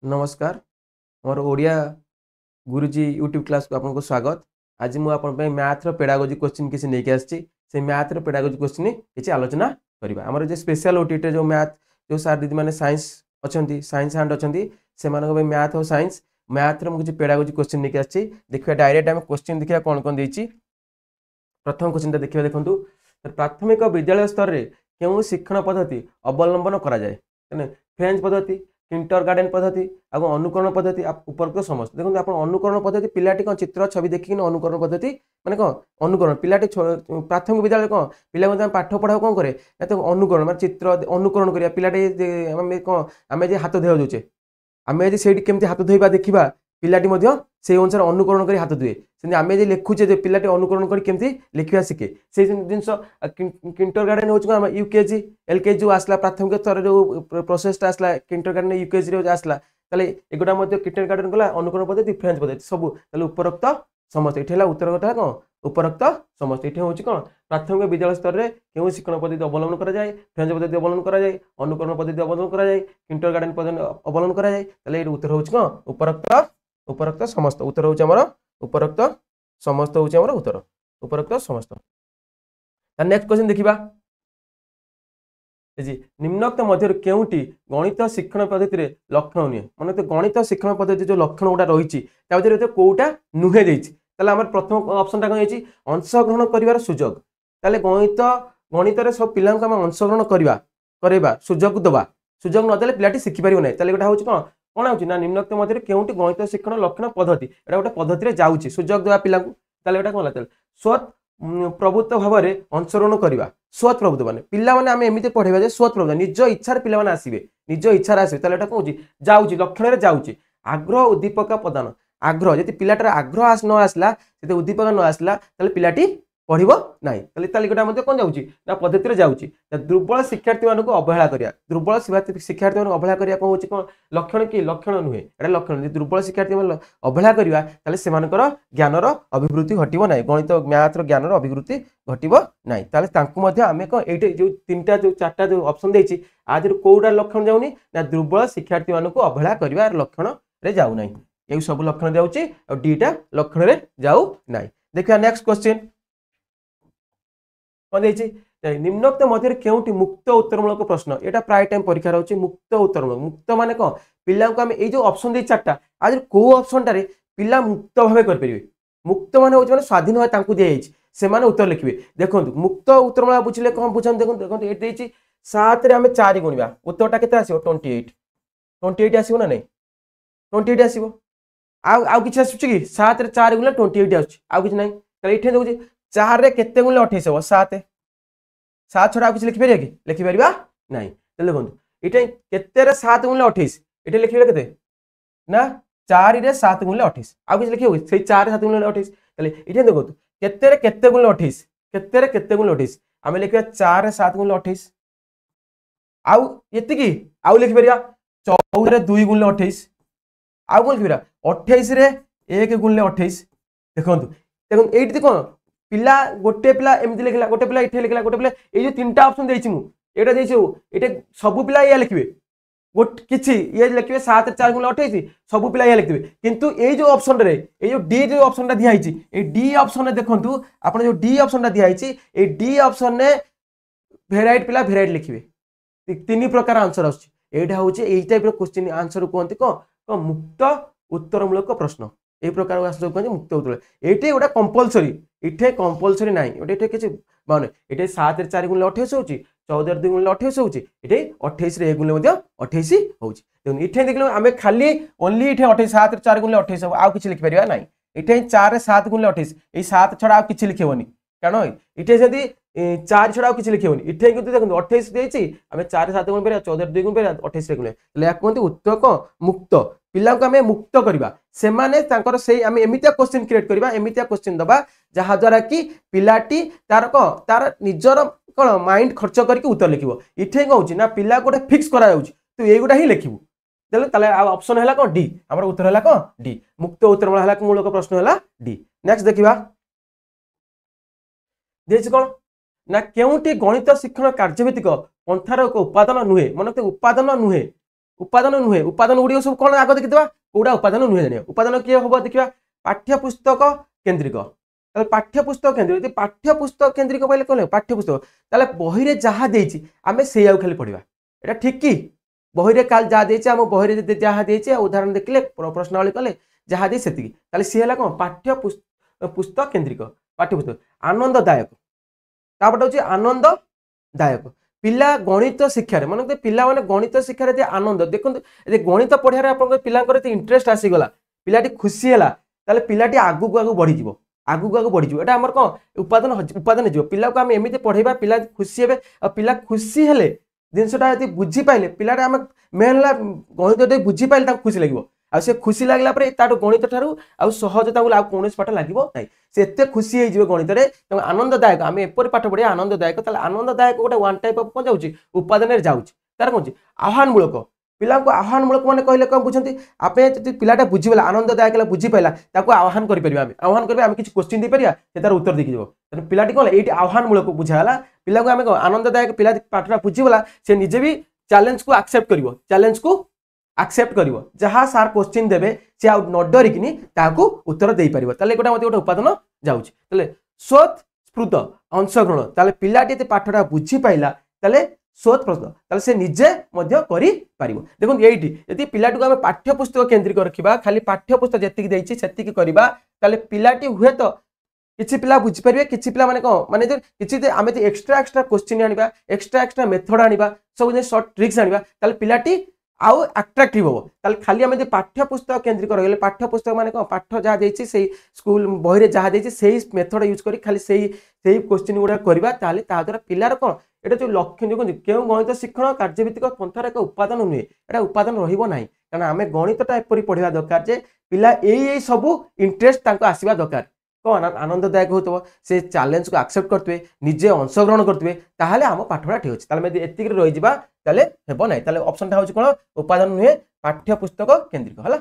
नमस्कार मोर ओडिया गुरुजी YouTube class को आपको स्वागत। आज मुझे मैथ पेडागोजी क्वेश्चन किसी नहीं आसी से मैथ पेडागोजी क्वेश्चन किसी आलोचना करवा। आमर जो स्पेशल ओटीटी जो मैथ जो सार दीदी मैंने साइंस अच्छा साइंस हैंड अच्छा से मैथ और साइंस मैथ मुझे पेडागोजी क्वेश्चन नहीं आसी। देखिए डायरेक्ट आम क्वेश्चन देखिए कौन कौन देती। प्रथम क्वेश्चन देखिए देखो प्राथमिक विद्यालय स्तर में क्यों शिक्षण पद्धति अवलंबन कराए। फ्रेंच पद्धति किंटर गार्डन पद्धति आ अनुकरण पद्धति उपरोक्त समस्त देखो आप अनुकरण पद्धति पिलाटी कौन चित्र छवि देखिए अनुकरण पद्धति माने कौन अनुकरण पिलाटी प्राथमिक विद्यालय कौन पिला पाठ पढ़ा कौन करे तो अनुकरण मैं चित्र अनुकरण करिया पिलाटी कौन आम हाथ धोवा जाऊे आम से केमती हाथ धोवा देखा पिलाटी से अनुसार अनुकरण कर हाथ धुए से आम जो लिखुचे पिलाटी अनुकरण कर केमती लिखा शिखे से जिन किंटर गार्डन हो यूकेजी एलकेजी जो आसला प्राथमिक स्तर जो प्रोसेसटा आसला किंटर गार्डन यूकेजी आसला एगुटा किंटर गार्डन गला अनुकरण पद्धति फ्रेंच पद्धति सब उपरोक्त समस्त ये उत्तर कथा कौन उपरोक्त समस्त ये हूँ कौन प्राथमिक विद्यालय स्तर में क्यों शिक्षण पद्धति अवलंबन कराए फ्रेंच पद्धति अवलंबन कराए अनुकरण पद्धति अवलंबन कराए किंटर गार्डन पद्धति अवलंबन कराए उत्तर हूँ कौन उपरोक्त उपरोक्त समस्त उत्तर हूँ आमर उपरोक्त समस्त हूँ आमर उत्तर उपरोक्त समस्त। नेक्स्ट क्वेश्चन देखा निम्नोक्त मध्य केउटी गणित शिक्षण पद्धति रे लक्षण नुहे मन तो गणित शिक्षण पद्धति जो लक्षण गुटा रही कौटा नुहे देर प्रथम ऑप्शन टा कौन अंशग्रहण कर सुजोग गणित गणित सब पिला अंशग्रहण करवा सुजोग दबा सुजोग नदेले पिलाटी शिखिपार ना गोटा हूँ कौन कौन हो निम्नोक्त मध्य केउटी गणित शिक्षण लक्षण पद्धति एटा गोटे पद्धति जाऊँगी सुजोग देवा पिला कौन स्वत प्रभुत्व भाव में अंशग्रहण करवा स्वत प्रभुत्व माने पिला माने आमे एमिते पढ़ेबा जे स्वत प्रभुत्व निज इच्छार पिला माने आसीबे निज इच्छार आसीबे ताले एटा कहूची जाऊची लक्षण रे जाऊची आग्रह उद्दीपक प्रदान आग्रह जति पिलाटर आग्रह न आसला से उद्दीपक न आसला ताले पिलाटी पढ़िबो नाही ताले तालिकाटा मध्ये कोन जाऊची ना पद्धति रे जाऊची दुर्बल शिक्षार्थी मानको अवहेला करिया दुर्बल शिक्षार्थी मानको अवहेला करिया कोन होची कोन लक्षण की लक्षण नुहे एटा लक्षण दुर्बल शिक्षार्थी मान अवहेला करिया ताले सेमानकर ज्ञानर अभिवृद्धि घटिबो नाही गणित मैथ रो ज्ञानर अभिवृद्धि घटिबो नाही ताले तांकु मध्ये आमे कोन एटे जो तीनटा जो चारटा जो ऑप्शन देछि आज कोउडा लक्षण जाउनी ना दुर्बल शिक्षार्थी मानको अवहेला करिया लक्षण रे जाउ नाही ए सब लक्षण जाउची और डीटा लक्षण रे जाउ नाही। देखिया नेक्स्ट क्वेश्चन निम्नोक्त मध्य केउटी मुक्त उत्तरमूलक प्रश्न एटा प्राय टाइम परीक्षा रहउची मुक्त उत्तरमूलक मुक्त माने कोन पिला को हम ए जो ऑप्शन दे चारटा आज को ऑप्शन टारे पिला मुक्त भावे कर परिबे मुक्त माने होची माने स्वाधीन होय तांकु दिया जायछि से माने उत्तर लिखिबे देखंतु मुक्त उत्तरमूलक बुझिले कोन बुझन देखंतु ए देछि 7 रे हम 4 गुणिबा उत्तरटा केते आसीबो 28 28 आसीबो ना नै 28 आसीबो आ किछ आछुची कि 7 रे 4 गुणिले 28 आछी आ किछ नै त एठे देखुची 4 रे केते गुणिले 28 हो 7 7 छोड़ा किसी लिखिपर कि लिखिपर ना देखो ये केते 7 गुणिले 28 ये लिखे के ना 4 रे 7 गुणिले 28 आउ किसी लिखे से 4 7 गुणिले 28 ये देखो केते केते गुणिले 28 केते केते गुणिले 28 आम लिखा 4 रे 7 गुणिले 28 आउ ये आउ लिखिपर 14 रे 2 गुणिले 28 आउ कौन लिखिपर 28 रे 1 गुणिले 28 देखो देखो ये कौन पिला गोटे पिला एमती लिखला गोटे पिला इथे लिखला गोटे पिला ए जो तीनटा ऑप्शन देछि मु एटा देछि एटा सब पिला या लिखिबे गोट किछि ये लिखिबे 7 4 गुणिले 28 सब पिला या लिखिबे किंतु ए जो ऑप्शन रे ए जो डी जो ऑप्शन टा दिया हिछि ए डी ऑप्शन रे देखंतु आपण जो डी ऑप्शन टा दिया हिछि ए डी ऑप्शन ने वेराइट पिला वेराइट लिखिबे तीन प्रकार आंसर आछि एटा होछि ए टाइप रो क्वेश्चन आंसर कोनते को मुक्त उत्तरमूलक प्रश्न ए प्रकार आंसर कोन मुक्त उत्तर एटे गोटा कंपलसरी इठे कंपलसरी नाही एटे किछि माने एटे 7 रे 4 गुणिले 28 होची 14 रे 2 गुणिले 28 होची एटे 28 रे 1 गुणिले मध्ये 28 होची देखो इठे देखलो आमे खाली ओनली इठे 28 7 रे 4 गुणिले 28 आ किछि लिखि परिबा नाही इठे 4 रे 7 गुणिले 28 ए 7 छडा आ किछि लिखेबोनी कारण इठे जदी 4 छडा आ किछि लिखेबोनी इठे किंतु देखो 28 देछि आमे 4 रे 7 गुणिले परिबा 14 रे 2 गुणिले परिबा 28 रे गुणिले ले कोनते उत्तर को मुक्त पिला को आमे मुक्त करबा से माने तांकर से आमे एमितिया क्वेश्चन क्रिएट करबा एमितिया क्वेश्चन दबा जहा द्वारा कि पिलाटी तार निजर कोन माइंड खर्च करके उत्तर लिखिबो इठे कहउची ना पिला गोटे फिक्स करा जाउची तू ए गोटा ही लिखिबो देले ताले ऑप्शन हैला कोन डी हमर उत्तर हैला कोन डी मुक्त उत्तर हैला मूलक प्रश्न हैला डी। नेक्स्ट देखिबा देछि कोन ना केउटी गणित शिक्षण कार्यभित्तिक पंथार एक उपादान नुहे मन तो उपादान नुहे उपादान नुहे उपादान गुड़िक सब कौन आग देखिए कौटा उपादान नुहे जाना उपादान किए हम देखा पाठ्यपुस्तक केन्द्रिक पाठ्यपुस्तक केन्द्रिक पाठ्यपुस्तक केन्द्रिक बोले कौन पाठ्यपुस्तक ताले बही रे जहाँ देछि आमे से खाली पढ़ा एटा ठीक कि बही रे काल जहाँ देछि आम बही रे जहाँ देछि उदाहरण देखले प्रश्नावली कले जहाँ दे सेतिकी ताले सी हला कौन पाठ्यपुस्तक केन्द्रिक पाठ्यपुस्तक आनंददायक तापटे हूँ आनंददायक पिला गणित शिक्षार मन पिला माने गणित शिक्षार जे आनंद देखो गणित पढ़िया आप पिलांकर इंटरेस्ट आसीगला पिलाटी खुशी है ताले पिलाटी आगू आगू बढ़ी आगू आगू बढ़ी एटा हमर कौन उपादान उपादान जीव पिला को आम एमती पढ़ेबा पिला खुशी हे और पिला खुशी हेले जिनसटा यदि बुझी पाइले पिलाटा आम मेन है गणित बुझी पाइले खुशी लगे आ से खुशी लगला ताठू गणित ठारू आ सहजता कौन पाठ लगे ना से एत खुशी हो गणित में आनंददायक आम एपरी पाठ पढ़िया आनंददायक आनंददायक गोटे वन टाइप ऑफ कौन जाऊँगी उपादान जाऊँगी तार कौन आह्वानमूलक पिला को आह्वानमूलक मैंने कहले कौन बुझे आप पिलाटा बुझीपाला आनंददायक बुझीपाला आह्वान करें आह्वान करें किसी क्वेश्चन दे पारिया से तार उत्तर देखी तेनाली पिलाटी कौन ये आह्वानमूलक बुझाला पिला को आम आनंददायक पिला पाठटा बुझीगला से निजे भी चैलेंज को एक्सेप्ट कर चैलेंज को एक्सेप्ट कर जहाँ सार क्वेश्चन देवे सी न डरिकी उत्तर दे पार गोटे मत गोटे उपादान जाऊँगी स्वत स्फूर्त अंशग्रहण ताले पिलाटी पाठटा बुझी पाइला स्वत प्रश्न से निजे कर देखो ये पिलाटी को आम पाठ्यपुस्तक केन्द्रिक रखा खाली पाठ्यपुस्तक जी से करवा पिलाटी हुए तो किसी पिला बुझीपारे किसी पिला माने कौन माने किसी आम एक्सट्रा एक्सट्रा क्वेश्चन आनिबा एक्सट्रा एक्सट्रा मेथड आनिबा सब सर्ट ट्रिक्स आनिबा ताले पिलाटी आउ अट्राक्टिव हम ताले खाली आम पाठ्यपुस्तक केन्द्रिक रही पाठ्यपुस्तक माने कौन पाठ जहाँ देछि से स्कूल बही जहाँ देछि से मेथड यूज करी खाली से क्वेश्चन गुड़ा करवा ताले ता द्वारा पिलार कौन एटा जो लक्ष्य जो क्यों गणित शिक्षण कार्यभित्तिक पंथार एक उपादान नुहे एटा उपादान रहिबो नाही कारण आम गणितटा एपरी पढ़ा दरकार जे पिला यही सब इंटरेस्ट आसवा दरकार कौन आनंददायक हो से चैलेंज को एक्सेप्ट करते निजे अंशग्रहण करते ताहले आम पाठटा ठीक अच्छे ताले एतिक रही हेब ना ताले ऑप्शन टा कौन उपादान नुहे पाठ्यपुस्तक केन्द्रिक है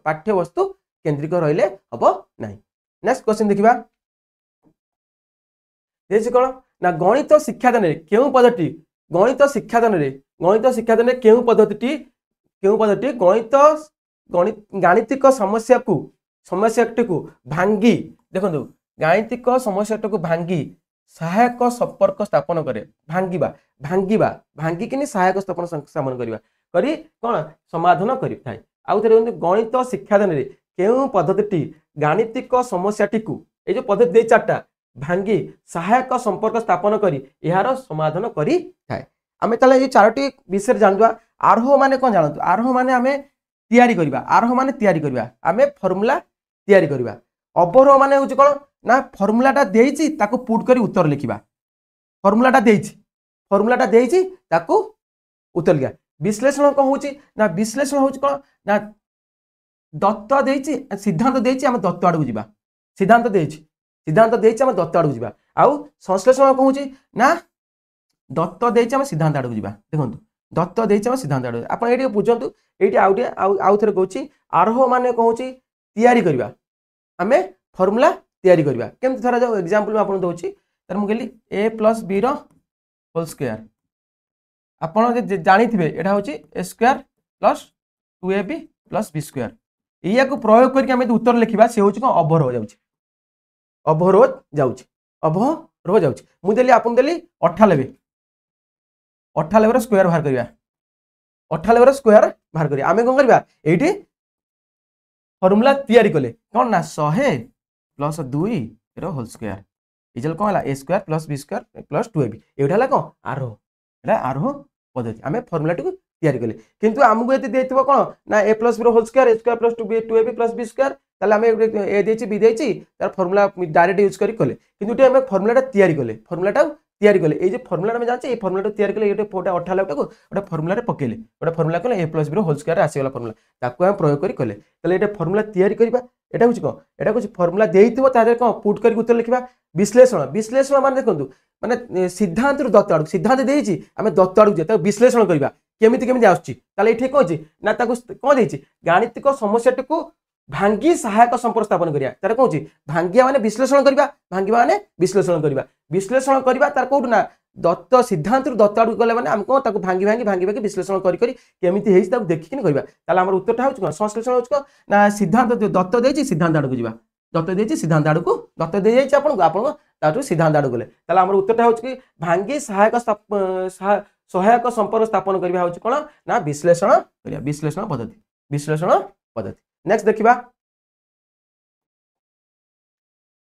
पाठ्यवस्तु केन्द्रिक रहिले हम ना नेक्स्ट क्वेश्चन देखा कौन ना गणित शिक्षादान क्यों पद्धति गणित शिक्षादान क्यों पद्धति गणित गाणितिक समस्याटी को भांगी देखो गाणितिक समस्याटी को भांगी सहायक संपर्क स्थापन करे भांगिकी सहायक स्थापन करवा करी कौन समाधान कर आउ थे गणित शिक्षादान क्यों पद्धति गाणितिक समस्याटी को ये पद्धति दे चार्टा भांगी सहायक संपर्क स्थापन करी यार समाधान करी थाए आमे ताले ये चारोटी विषय जानवा आरोह माने कौन जानतु आरोह माने आमे तैयारी करबा आरोह माने तैयारी करबा आमे फार्मूला तैयारी करबा अवरोह माने होची कोन ना फार्मूलाटा देइची ताको पुट करी उत्तर लिखिबा फार्मूलाटा देइची ताको उत्तर लिखा विश्लेषण कौन होची ना विश्लेषण होची कोन ना दत्त देइची सिद्धांत देइची आमे दत्त आडू जिबा सिद्धांत देइची आमे दत्त आडू जिबा आउ संश्लेषण कौन होची ना दत्त देइची आमे सिद्धांत आडू जिबा देखंतु दत्त देइची आमे सिद्धांत आडू आपण एटी बुझंतु एटी आउ थरे कहूची आरोह माने कहूची तैयारी करबा आमे फार्मूला तैयारी करबा केमति थरा जाऊ एग्जांपल आपण दउची तर मु कहली a + b रो होल स्क्वायर आपण जे जानि थिबे एटा होची a square + 2ab + b square इया को प्रयोग करके आमे उत्तर लिखिबा से होची को अवरोह जाउची मु देली आपण देली 98 रो स्क्वायर बाहर करबा 98 रो स्क्वायर बाहर करिया आमे कोन करबा एठी फार्मूला तैयारी कले कौन ना 100 + 2 रो होल स्क्वायर इजल कौन a square + b square + 2ab एटा कौन आरोह पद्धति आमे फार्मूला को तैयारी कले किंतु आमको ये देथिबो कौन ना a + b रो whole square a square + 2ab + b square ताले आमे a देछि b देछि तार फार्मूला डायरेक्ट यूज करी कले किंतु आमे फार्मूलाटा तैयारी कले ए जे फार्मूला में जाचे ए फार्मूला तैयारी कले एटे फोटा 98 टाको ओटा फार्मूला रे पकेले ओटा फार्मूला कले a + b रो होल स्क्वायर आसी गला फार्मूला ताको हम प्रयोग करी कले ताले एटे फार्मूला तैयारी करबा एटा होची को एटा कुछ फार्मूला देइथिबो तादे को पुट करी उत्तर लिखिबा विश्लेषण माने देखंतु माने सिद्धांत रु दत्त आडू सिद्धांत देइछि आमे दत्त आडू जे विश्लेषण करबा केमिति आउछि ताले एठी कहछि ना ताको कोन देइछि गाणितिक समस्याटी को भांगी सहायक संपर्क स्थापन करिया तार कहछि भांगिया माने विश्लेषण करबा विश्लेषण करबा तार कोड ना दत्त सिद्धांत दत्त आड़ गले मैंने आम कौन भांगी भांगी भांगी भांगी विश्लेषण कमी देखिक कहवा ताल आम उत्तरटा हूँ संश्लेषण हो ना सिद्धांत दत्त दे सिद्धांत आड़ को जा दत्त दे सिद्धांत आड़ को दत्त दे जाइए आपको सिद्धांत आड़ गले ताल आम उत्तरटा हूँ कि भांगी सहायक संपर्क स्थापन करवा हूँ कौन ना विश्लेषण पद्धति नेक्स्ट देखा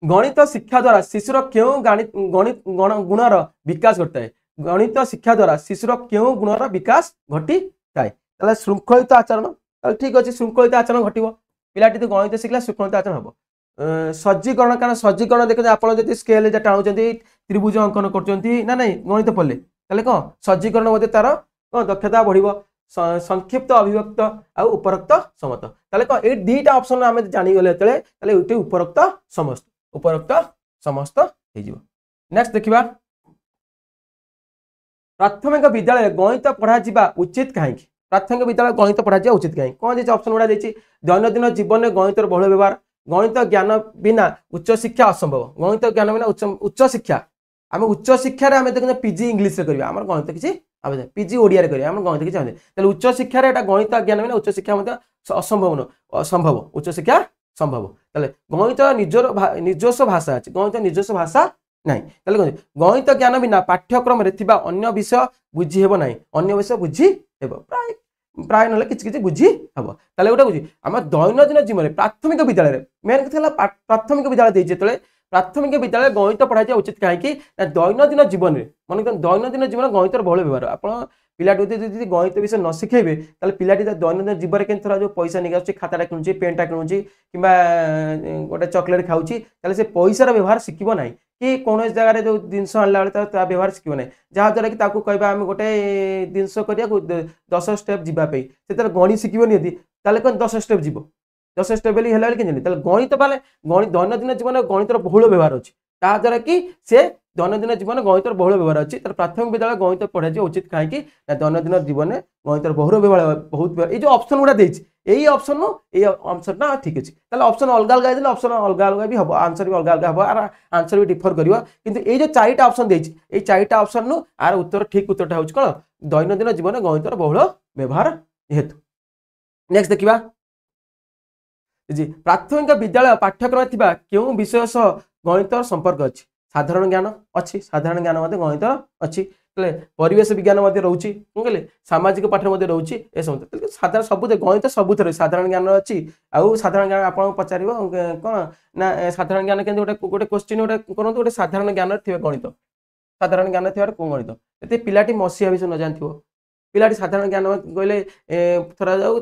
गणित शिक्षा द्वारा शिशुर क्यों गणित गुणर विकास घटता है गणित शिक्षा द्वारा शिशुर क्यों गुणर विकास घटी थाए श्रृंखलित आचरण ठीक अच्छे श्रृंखलित आचरण घट पिलाटी तो गणित शिखला श्रृंखलित आचरण हम सज्जीकरण कारण सज्जीकरण देखते आप स्केल टाणुंट त्रिभुज अंकन कर ना नहीं गणित पढ़ले ताले कौन सज्जीकरण तार कौन दक्षता बढ़ संक्षिप्त अभिव्यक्त आ उपरोक्त समस्त ताले कौन ये दुईटा ऑप्शन आम जानीगले ये उपरोक्त समस्त नेक्स्ट देखा प्राथमिक विद्यालय गणित पढ़ा उचित कहीं प्राथमिक विद्यालय गणित पढ़ा उचित कहीं कौन जी ऑप्शन गुड़ा दैनंदिन जीवन में गणित बहुल व्यवहार गणित ज्ञान बिना उच्च शिक्षा असंभव गणित ज्ञान बिना उच्च शिक्षा आम उच्च शिक्षार आम देखते पीजी इंग्लीश करवा आम गणित किसी पीजी ओडिया आम गणित किसी आम उच्च शिक्षार गणित ज्ञान बिना उच्च शिक्षा असंभव असंभव उच्च शिक्षा संभव गणित निजस्व भाषा अच्छे गणित निजस्व भाषा नहीं गणित ज्ञान बिना पाठ्यक्रम अन्य विषय बुझी हे ना अन्य विषय बुझी हे प्राय प्राय ना कि बुझी हम गोटे बुझी आम दैनंदिन जीवन में प्राथमिक विद्यालय मेन कथा प्राथमिक विद्यालय जो प्राथमिक विद्यालय गणित पढ़ा उचित कहीं दैनंदिन जीवन में मन दैनंदिन जीवन गणित बहुल व्यवहार आप पिलाटी यदि गणित विषय न शिखेबे पिलाटी दैनंदिन जीवन के थोड़ा जो पैसा नहीं खाता किणुची पेनटा किणुची कि गोटे चॉकलेट खाऊँ से पैसार व्यवहार शिखब ना कि कौन जगह जो जिनस आनला बेले व्यवहार शिखब ना जहाँद्वारा कि कहवा आम गोटे जिनस करने 10 स्टेप जावाई से गणि शिखबनी यदि कौन 10 स्टेप जीव 10 स्टेप बेली है गणित बाले गणित दैनंदिन जीवन गणितर बहुल व्यवहार अच्छी ताद्वारा कि से दैनंदिन जीवन गणितर बहुल व्यवहार अच्छी प्राथमिक विद्यालय गणित पढ़ा उचित कहीं दैनंदिन जीवन में गणितर बहुल व्यवहार बहुत ये जो ऑप्शन गुड़ा यही ऑप्शन ऑप्शन ना ठीक अच्छे ऑप्शन अलग अलग ऑप्शन अलग अलग भी हम आंसर भी अलग अलग हम आंसर भी डिफर कर किंतु ये जो 4टा ऑप्शन देछि ये 4टा ऑप्शन नु आर उत्तर ठीक उत्तरटा होछि कोन दैनंदिन जीवन गणितर बहुल व्यवहार हेतु नेक्स्ट देखिबा जी प्राथमिक विद्यालय पाठ्यक्रम थिबा केउ विषय सह गणितर संपर्क अछि साधारण ज्ञान अच्छी साधारण ज्ञान गणित अच्छी परिवेश विज्ञान रोचे कहले सामाजिक पाठ रोचे ए सब साधारण सब गणित सबुथ साधारण ज्ञान अच्छी आउ साधारण ज्ञान आप पचार कौन ना साधारण ज्ञान के गोटे गोटे क्वेश्चन गोटे करूँ गोटे साधारण ज्ञान थे गणित साधारण ज्ञान थे कौन गणित ये पिलाटी मसीहा विषय न जानथिबो पिलाटी साधारण ज्ञान कहले थोड़ा जाऊ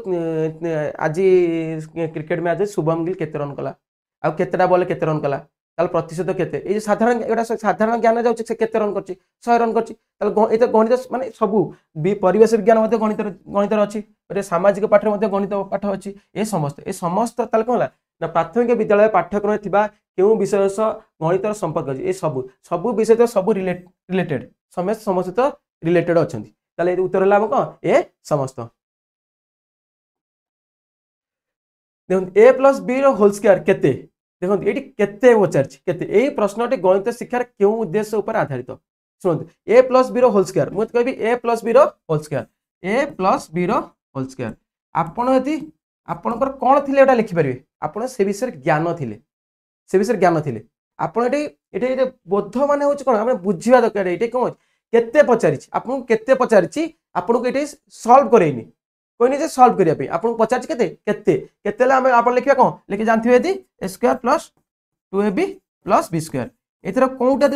आज क्रिकेट मैच शुभम गिल केते रन कला आउ केतेटा बॉल केते रन कला प्रतिशत केते ये साधारण एटा साधारण ज्ञान जाउछ से केते रन करछि 100 रन करछि ये गणित माने सबू परिवेश विज्ञान मते गणित अच्छी गोटे सामाजिक पाठ मते गणित पाठ अच्छी ये समस्त ताल कौन ना प्राथमिक विद्यालय पाठ्यक्रम थिबा केउ विषय सह गणितर संपर्क अछि ये सबू विषय तो सब रिलेटेड समस्त रिलेटेड अछंती ताले उत्तर होला हम कौन ए समस्त देखो a + b होल स्क्वायर केते देखो ये केते पचारछि केते यही प्रश्नटी गणित शिक्षार क्यों उद्देश्य उपर आधारित शुणु a + b होल स्क्वायर मुझे कहबी a + b whole square a + b whole square आपण यदि आपणकर कौन थिले एटा लिखि परिबे आपण से विषय ज्ञान थिले आपण एटे बोध माने होछ कोन हम बुझिबा दरकार एटे कोन केते पचारिछि आपन केते पचारिछि आपन को एटे सॉल्व करेनी कोई नहीं सॉल्व करिया पे आपन पचारिछि केते केते केतेला हम आपन लिखिया कोन लिखि जानथिबे यदि a² + 2ab + b² एथर कोनटा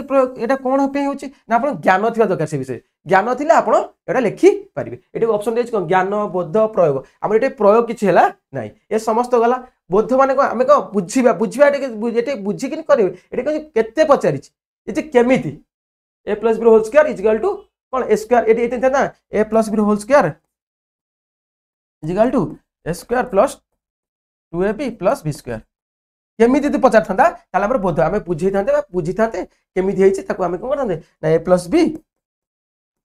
एटा कोन पे होछि ना आपन ज्ञान थिबा दरकार से विषय ज्ञान थिले आपन एटा लिखि परिबे एटे ऑप्शन देछि कोन ज्ञान बोध प्रयोग हम एटे प्रयोग किछि हला नाही ए समस्त गला बोध माने को हमें को बुझिबा एटे बुझि कि करिवे एटे को केते पचारिछि एटे केमिति a + b whole square equal to कोन a स्क्वायर एटे था a + b whole square equal to a² + 2ab + b² केमिति तू पचार था ताले हमर बोध आमे बुझी थाते केमिति हेछि ताको आमे कोन करते ना a + b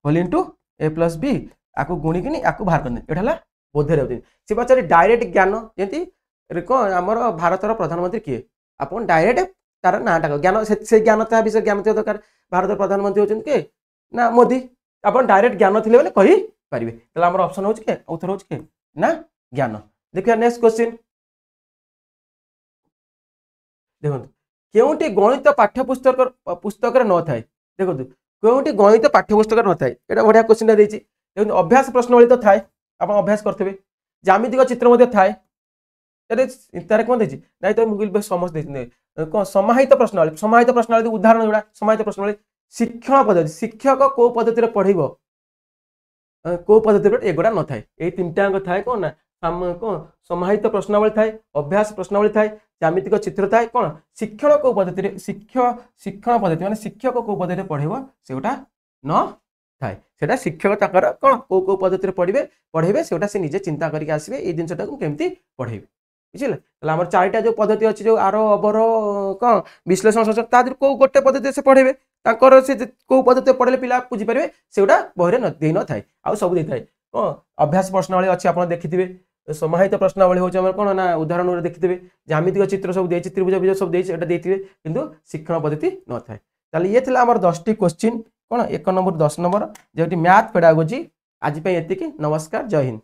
whole into a + b आको गुणी किनी आको बाहर करने एटा हला बोध रे होती से पचारे डायरेक्ट ज्ञान जेंति कोन हमर भारतर प्रधानमंत्री किए आपन डायरेक्ट तार नाटा ज्ञान से ज्ञान ता विषय ज्ञान थे दरकार भारत प्रधानमंत्री होचन के ना मोदी अपन डायरेक्ट ज्ञान थिले बोले कहि परिबे तला हमर ऑप्शन होछ के उत्तर होछ के ना ज्ञान देखिया नेक्स्ट क्वेश्चन देखो केउटी गणित पाठ्यपुस्तक पुस्तक न थाए देखो केउटी गणित पाठ्यपुस्तक न थाए एटा बढ़िया क्वेश्चन देछि देखो अभ्यास प्रश्नावली तो थाए आपण अभ्यास करथबे ज्यामितिक चित्र मध्ये थाए तारे कौन देछि नहीं तो मुगिल समझ देछि कौन समाहित प्रश्नावली उदाहरण जोड़ा समाहित प्रश्नावली शिक्षण पद्धति शिक्षक को पद्धति रे पढ़िबो को पद्धति रे एगोडा न थाए ए तीनटा अंग थाए कोन ना कौन समाहित प्रश्नावली थाए अभ्यास प्रश्नावली थाए ज्यामितिक चित्र थाए कौन शिक्षण को पद्धति रे शिक्षण पद्धति माने शिक्षक को पद्धति रे पढ़िबो सेउटा न थाए सेटा शिक्षक ताकर कौन को पद्धति रे पढ़ेबे सेउटा से निजे चिंता करके आसीबे ए जिंसटा को केमती पढ़ेबे बुझिले तला हमर चारिटा जो पद्धति अछि जो आरो अबर कौन विश्लेषण शास्त्र तादिर को गोटे पद्धति से पढ़ेबे ताकर से को पद्धति पढ़ले पिला बुझि परिबे सेउटा बहरे न देई न थाए आ सब देई थाए कौन अभ्यास प्रश्नावली अछि आपण देखिथिबे समाहित प्रश्नावली होछ हमर कोन ना उदाहरण रे देखिथिबे ज्यामितिक चित्र सब देछि त्रिभुज विभुज सब देछि एटा देथिबे किंतु शिक्षण पद्धति न थाए ताले ये थिला हमर 10 टी क्वेश्चन कोन 1 number 10 number jetty math pedagogy आज पे एतिकी नमस्कार जय हिंद।